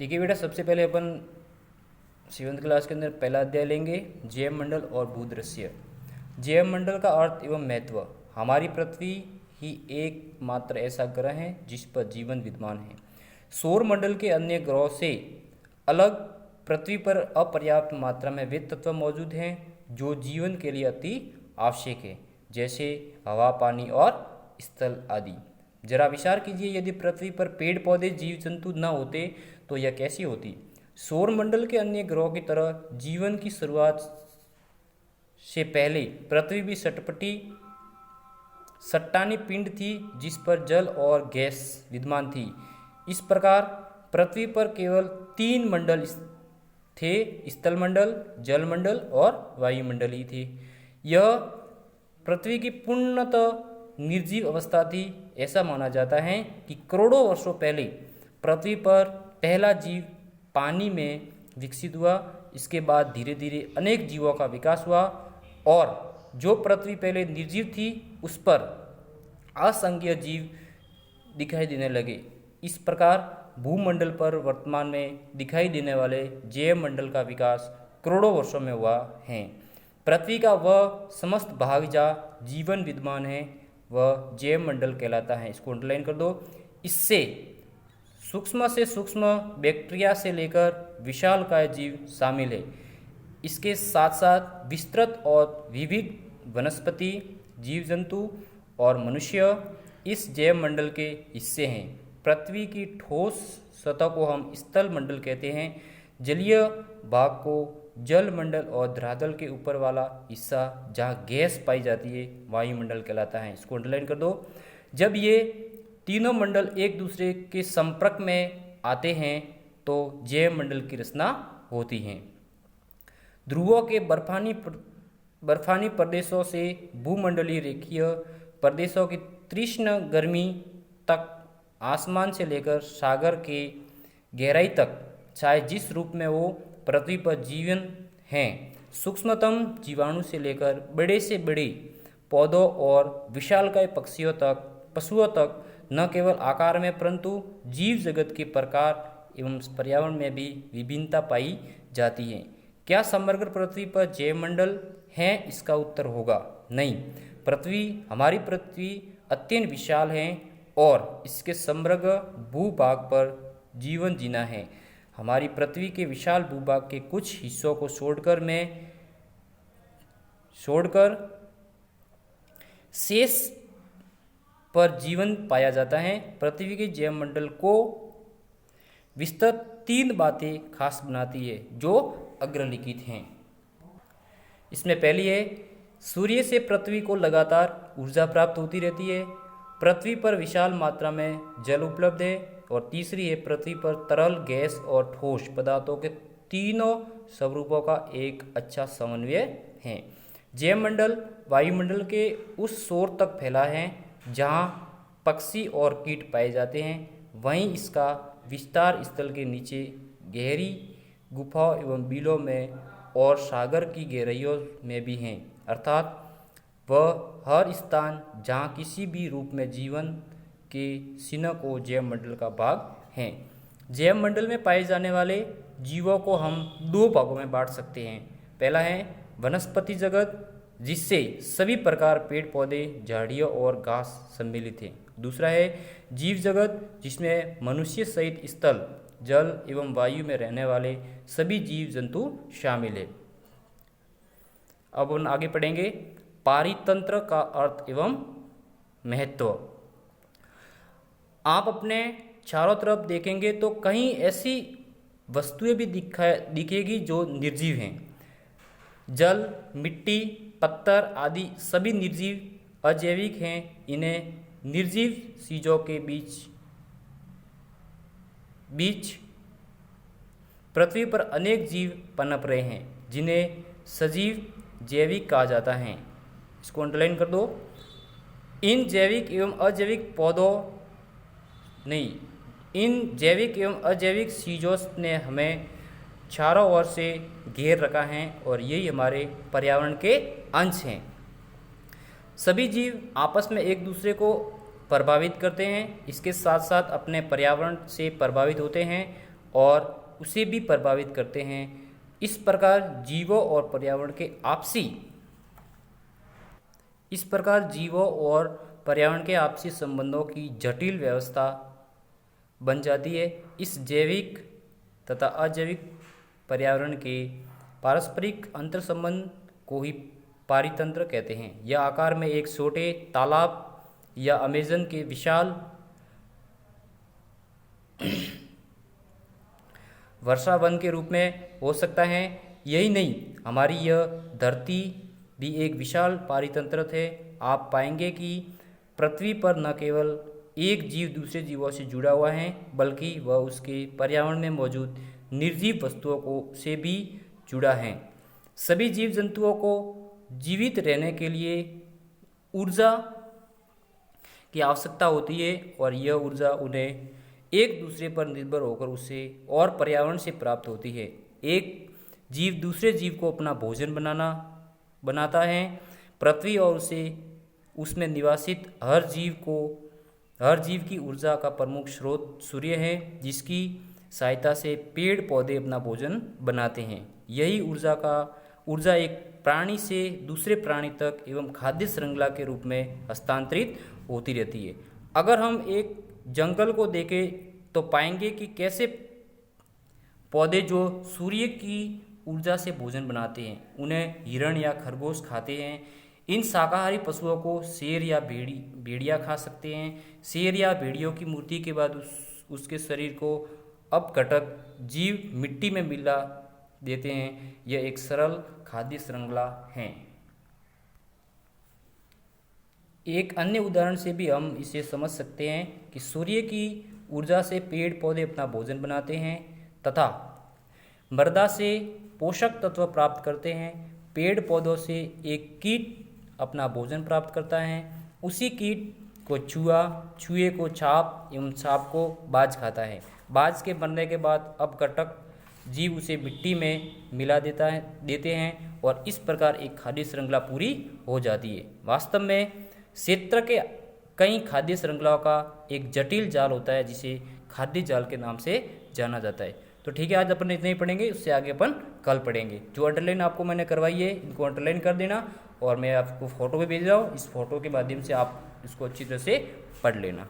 देखिए बेटा, सबसे पहले अपन 7th क्लास के अंदर पहला अध्याय लेंगे, जैव मंडल और भूदृश्य। जैव मंडल का अर्थ एवं महत्व। हमारी पृथ्वी ही एकमात्र ऐसा ग्रह है जिस पर जीवन विद्यमान है। सौर मंडल के अन्य ग्रहों से अलग पृथ्वी पर अपर्याप्त मात्रा में वे तत्व मौजूद हैं जो जीवन के लिए अति आवश्यक है, जैसे हवा, पानी और स्थल आदि। जरा विचार कीजिए, यदि पृथ्वी पर पेड़ पौधे जीव जंतु न होते तो यह कैसी होती। सौर मंडल के अन्य ग्रहों की तरह जीवन की शुरुआत से पहले पृथ्वी भी सट्टानी पिंड थी जिस पर जल और गैस विद्यमान थी। इस प्रकार पृथ्वी पर केवल 3 मंडल थे, स्थल मंडल, जल मंडल और वायुमंडल ही थे। यह पृथ्वी की पूर्णतः निर्जीव अवस्था थी। ऐसा माना जाता है कि करोड़ों वर्षों पहले पृथ्वी पर पहला जीव पानी में विकसित हुआ। इसके बाद धीरे धीरे अनेक जीवों का विकास हुआ और जो पृथ्वी पहले निर्जीव थी उस पर असंख्य जीव दिखाई देने लगे। इस प्रकार भूमंडल पर वर्तमान में दिखाई देने वाले जैव मंडल का विकास करोड़ों वर्षों में हुआ है। पृथ्वी का वह समस्त भाग जहाँ जीवन विद्यमान है वह जैव मंडल कहलाता है। इसको अंडरलाइन कर दो। इससे सूक्ष्म से सूक्ष्म बैक्टीरिया से लेकर विशालकाय जीव शामिल है। इसके साथ साथ विस्तृत और विविध वनस्पति, जीव जंतु और मनुष्य इस जैव मंडल के हिस्से हैं। पृथ्वी की ठोस सतह को हम स्थल मंडल कहते हैं। जलीय भाग को जल मंडल और धरातल के ऊपर वाला हिस्सा जहाँ गैस पाई जाती है वायुमंडल कहलाता है। इसको अंडरलाइन कर दो। जब ये तीनों मंडल एक दूसरे के संपर्क में आते हैं तो जैव मंडल की रचना होती है। ध्रुवों के बर्फानी प्रदेशों से भूमंडलीय रेखीय प्रदेशों की तीक्ष्ण गर्मी तक, आसमान से लेकर सागर के गहराई तक, चाहे जिस रूप में वो पृथ्वी पर जीवन हैं, सूक्ष्मतम जीवाणु से लेकर बड़े से बड़े पौधों और विशालकाय पशुओं तक न केवल आकार में परंतु जीव जगत के प्रकार एवं पर्यावरण में भी विभिन्नता पाई जाती है। क्या समग्र पृथ्वी पर जैव मंडल है? इसका उत्तर होगा नहीं। हमारी पृथ्वी अत्यंत विशाल है और इसके समग्र भूभाग पर जीवन जीना है। हमारी पृथ्वी के विशाल भूभाग के कुछ हिस्सों को छोड़कर शेष पर जीवन पाया जाता है। पृथ्वी के जैव मंडल को विस्तृत 3 बातें खास बनाती है जो अग्रलिखित हैं। इसमें पहली है, सूर्य से पृथ्वी को लगातार ऊर्जा प्राप्त होती रहती है। पृथ्वी पर विशाल मात्रा में जल उपलब्ध है। और तीसरी है, पृथ्वी पर तरल, गैस और ठोस पदार्थों के तीनों स्वरूपों का एक अच्छा समन्वय है। जैव मंडल वायुमंडल के उस छोर तक फैला है जहाँ पक्षी और कीट पाए जाते हैं। वहीं इसका विस्तार स्थल के नीचे गहरी गुफाओं एवं बिलों में और सागर की गहराइयों में भी हैं। अर्थात वह हर स्थान जहाँ किसी भी रूप में जीवन के चिन्ह को जैव मंडल का भाग हैं। जैव मंडल में पाए जाने वाले जीवों को हम 2 भागों में बांट सकते हैं। पहला है वनस्पति जगत, जिससे सभी प्रकार पेड़ पौधे, झाड़ियाँ और घास सम्मिलित हैं। दूसरा है जीव जगत, जिसमें मनुष्य सहित स्थल, जल एवं वायु में रहने वाले सभी जीव जंतु शामिल है। अब हम आगे पढ़ेंगे पारितंत्र का अर्थ एवं महत्व। आप अपने चारों तरफ देखेंगे तो कहीं ऐसी वस्तुएं भी दिखेगी जो निर्जीव हैं। जल, मिट्टी, पत्थर आदि सभी निर्जीव अजैविक हैं। इन्हें निर्जीव चीजों के बीच पृथ्वी पर अनेक जीव पनप रहे हैं जिन्हें सजीव जैविक कहा जाता है। इसको अंडरलाइन कर दो। इन जैविक एवं अजैविक चीजों ने हमें चारों ओर से घेर रखा है और यही हमारे पर्यावरण के अंश हैं। सभी जीव आपस में एक दूसरे को प्रभावित करते हैं, इसके साथ साथ अपने पर्यावरण से प्रभावित होते हैं और उसे भी प्रभावित करते हैं। इस प्रकार जीवों और पर्यावरण के आपसी संबंधों की जटिल व्यवस्था बन जाती है। इस जैविक तथा अजैविक पर्यावरण के पारस्परिक अंतर्संबंध को ही पारितंत्र कहते हैं। यह आकार में एक छोटे तालाब या अमेज़न के विशाल वर्षा वन के रूप में हो सकता है। यही नहीं, हमारी यह धरती भी एक विशाल पारितंत्र है। आप पाएंगे कि पृथ्वी पर न केवल एक जीव दूसरे जीवों से जुड़ा हुआ है, बल्कि वह उसके पर्यावरण में मौजूद निर्जीव वस्तुओं को से भी जुड़ा है। सभी जीव जंतुओं को जीवित रहने के लिए ऊर्जा की आवश्यकता होती है और यह ऊर्जा उन्हें एक दूसरे पर निर्भर होकर उससे और पर्यावरण से प्राप्त होती है। एक जीव दूसरे जीव को अपना भोजन बनाता है। पृथ्वी और उसमें निवासित हर जीव की ऊर्जा का प्रमुख स्रोत सूर्य है, जिसकी सहायता से पेड़ पौधे अपना भोजन बनाते हैं। यही ऊर्जा एक प्राणी से दूसरे प्राणी तक एवं खाद्य श्रृंखला के रूप में हस्तांतरित होती रहती है। अगर हम एक जंगल को देखें तो पाएंगे कि कैसे पौधे जो सूर्य की ऊर्जा से भोजन बनाते हैं, उन्हें हिरण या खरगोश खाते हैं। इन शाकाहारी पशुओं को शेर या भेड़िया खा सकते हैं। शेर या भेड़ियों की मृत्यु के बाद उसके शरीर को अपघटक जीव मिट्टी में मिला देते हैं। यह एक सरल खाद्य श्रृंखला है। एक अन्य उदाहरण से भी हम इसे समझ सकते हैं कि सूर्य की ऊर्जा से पेड़ पौधे अपना भोजन बनाते हैं तथा मृदा से पोषक तत्व प्राप्त करते हैं। पेड़ पौधों से एक कीट अपना भोजन प्राप्त करता है। उसी कीट को चूहे को सांप एवं सांप को बाज खाता है। बाज के बनने के बाद अपघटक जीव उसे मिट्टी में मिला देते हैं और इस प्रकार एक खाद्य श्रृंखला पूरी हो जाती है। वास्तव में क्षेत्र के कई खाद्य श्रृंखलाओं का एक जटिल जाल होता है, जिसे खाद्य जाल के नाम से जाना जाता है। तो ठीक है, आज अपन इतना ही पढ़ेंगे, उससे आगे अपन कल पढ़ेंगे। जो अंडरलाइन आपको मैंने करवाई है, इनको अंडरलाइन कर देना और मैं आपको फोटो भी भेज रहा हूँ। इस फोटो के माध्यम से आप इसको अच्छी तरह से पढ़ लेना।